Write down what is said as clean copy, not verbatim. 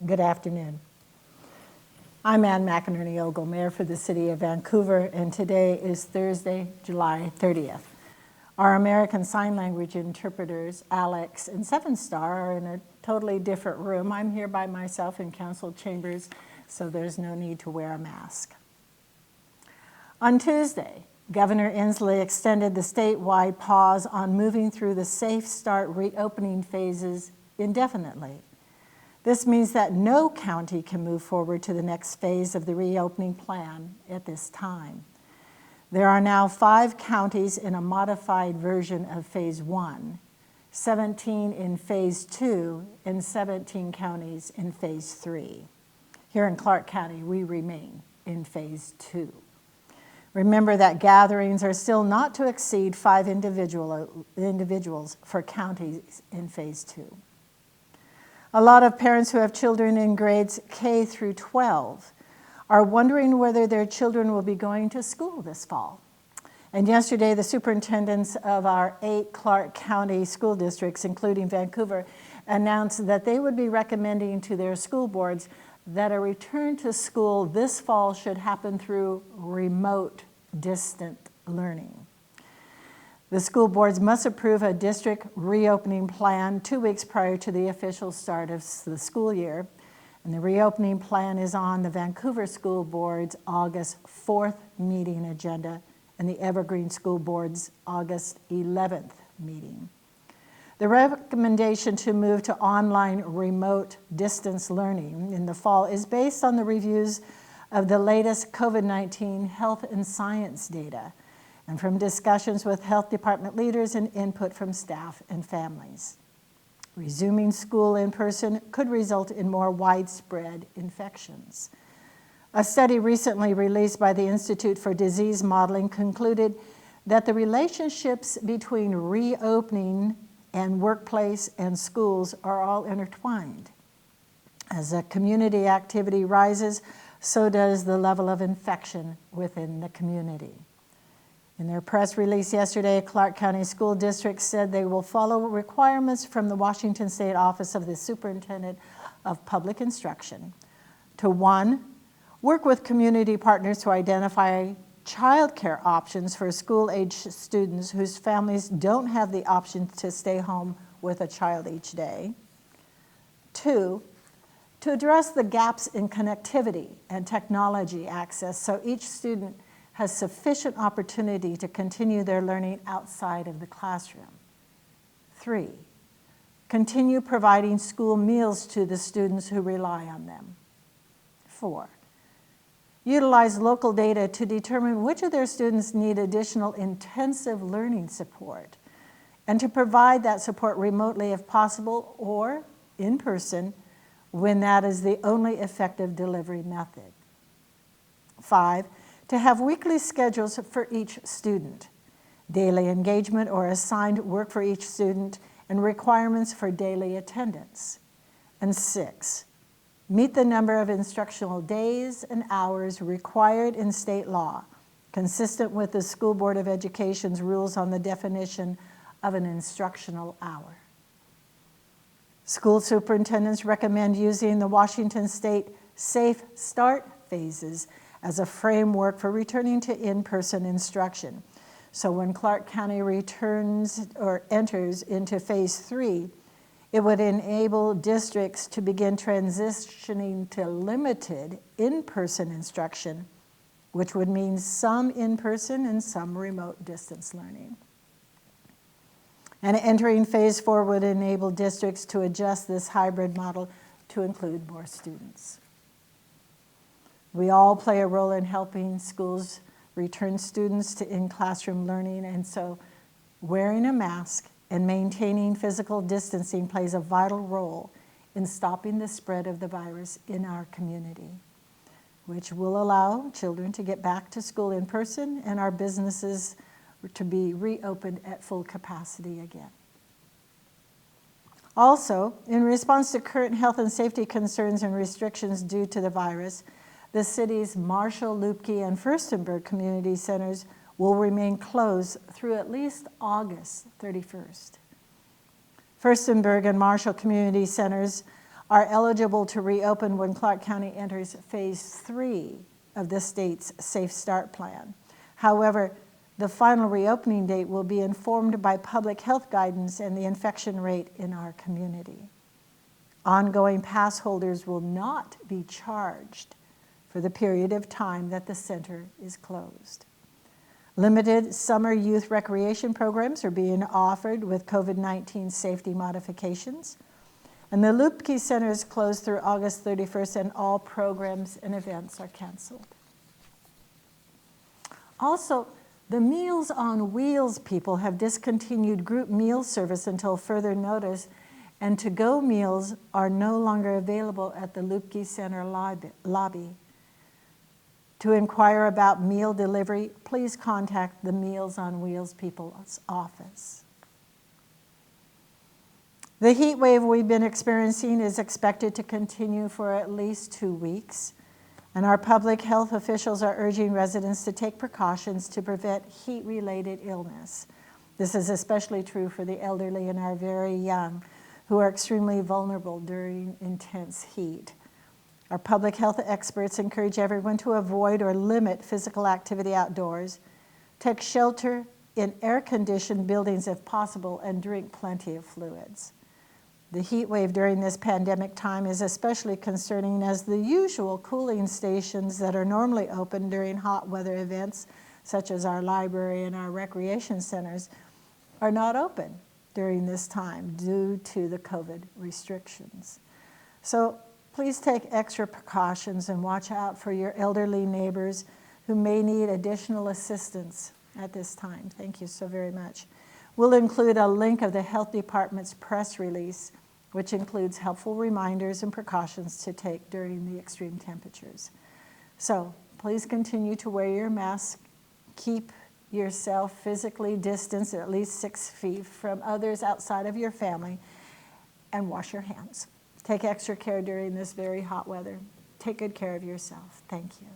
Good afternoon. I'm McEnerny-Ogle, Mayor for the City of Vancouver, and today is Thursday, July 30th. Our American Sign Language interpreters, Alex and Seven Star, are in a totally different room. I'm here by myself in council chambers, so there's no need to wear a mask. On Tuesday, Governor Inslee extended the statewide pause on moving through the Safe Start reopening phases indefinitely. This means that no county can move forward to the next phase of the reopening plan at this time. There are now 5 counties in a modified version of Phase 1, 17 in Phase 2, and 17 counties in Phase 3. Here in Clark County, we remain in Phase 2. Remember that gatherings are still not to exceed 5 individuals for counties in Phase 2. A lot of parents who have children in grades K through 12 are wondering whether their children will be going to school this fall. And yesterday, the superintendents of our 8 Clark County school districts, including Vancouver, announced that they would be recommending to their school boards that a return to school this fall should happen through remote distant learning. The school boards must approve a district reopening plan 2 weeks prior to the official start of the school year. And the reopening plan is on the Vancouver School Board's August 4th meeting agenda and the Evergreen School Board's August 11th meeting. The recommendation to move to online remote distance learning in the fall is based on the reviews of the latest COVID-19 health and science data, and from discussions with health department leaders and input from staff and families. Resuming school in person could result in more widespread infections. A study recently released by the Institute for Disease Modeling concluded that the relationships between reopening and workplace and schools are all intertwined. As a community activity rises, so does the level of infection within the community. In their press release yesterday, Clark County School District said they will follow requirements from the Washington State Office of the Superintendent of Public Instruction to 1, work with community partners to identify childcare options for school-age students whose families don't have the option to stay home with a child each day. 2, to address the gaps in connectivity and technology access so each student has sufficient opportunity to continue their learning outside of the classroom. 3, continue providing school meals to the students who rely on them. 4, utilize local data to determine which of their students need additional intensive learning support and to provide that support remotely if possible or in person when that is the only effective delivery method. 5, to have weekly schedules for each student, daily engagement or assigned work for each student, and requirements for daily attendance. And 6, meet the number of instructional days and hours required in state law, consistent with the School Board of Education's rules on the definition of an instructional hour. School superintendents recommend using the Washington State Safe Start phases as a framework for returning to in-person instruction. So when Clark County returns or enters into Phase 3, it would enable districts to begin transitioning to limited in-person instruction, which would mean some in-person and some remote distance learning. And entering Phase 4 would enable districts to adjust this hybrid model to include more students. We all play a role in helping schools return students to in-classroom learning, and so wearing a mask and maintaining physical distancing plays a vital role in stopping the spread of the virus in our community, which will allow children to get back to school in person and our businesses to be reopened at full capacity again. Also, in response to current health and safety concerns and restrictions due to the virus, the city's Marshall, Lupke, and Furstenberg community centers will remain closed through at least August 31st. Furstenberg and Marshall community centers are eligible to reopen when Clark County enters phase 3 of the state's Safe Start plan. However, the final reopening date will be informed by public health guidance and the infection rate in our community. Ongoing pass holders will not be charged for the period of time that the center is closed. Limited summer youth recreation programs are being offered with COVID-19 safety modifications. And the Lupke Center is closed through August 31st, and all programs and events are canceled. Also, the Meals on Wheels people have discontinued group meal service until further notice, and to-go meals are no longer available at the Lupke Center lobby. To inquire about meal delivery, please contact the Meals on Wheels people's office. The heat wave we've been experiencing is expected to continue for at least 2 weeks, and our public health officials are urging residents to take precautions to prevent heat-related illness. This is especially true for the elderly and our very young, who are extremely vulnerable during intense heat. Our public health experts encourage everyone to avoid or limit physical activity outdoors, take shelter in air-conditioned buildings if possible, and drink plenty of fluids. The heat wave during this pandemic time is especially concerning as the usual cooling stations that are normally open during hot weather events, such as our library and our recreation centers, are not open during this time due to the COVID restrictions. So please take extra precautions and watch out for your elderly neighbors who may need additional assistance at this time. Thank you so very much. We'll include a link of the Health Department's press release, which includes helpful reminders and precautions to take during the extreme temperatures. So please continue to wear your mask, keep yourself physically distanced at least 6 feet from others outside of your family, and wash your hands. Take extra care during this very hot weather. Take good care of yourself. Thank you.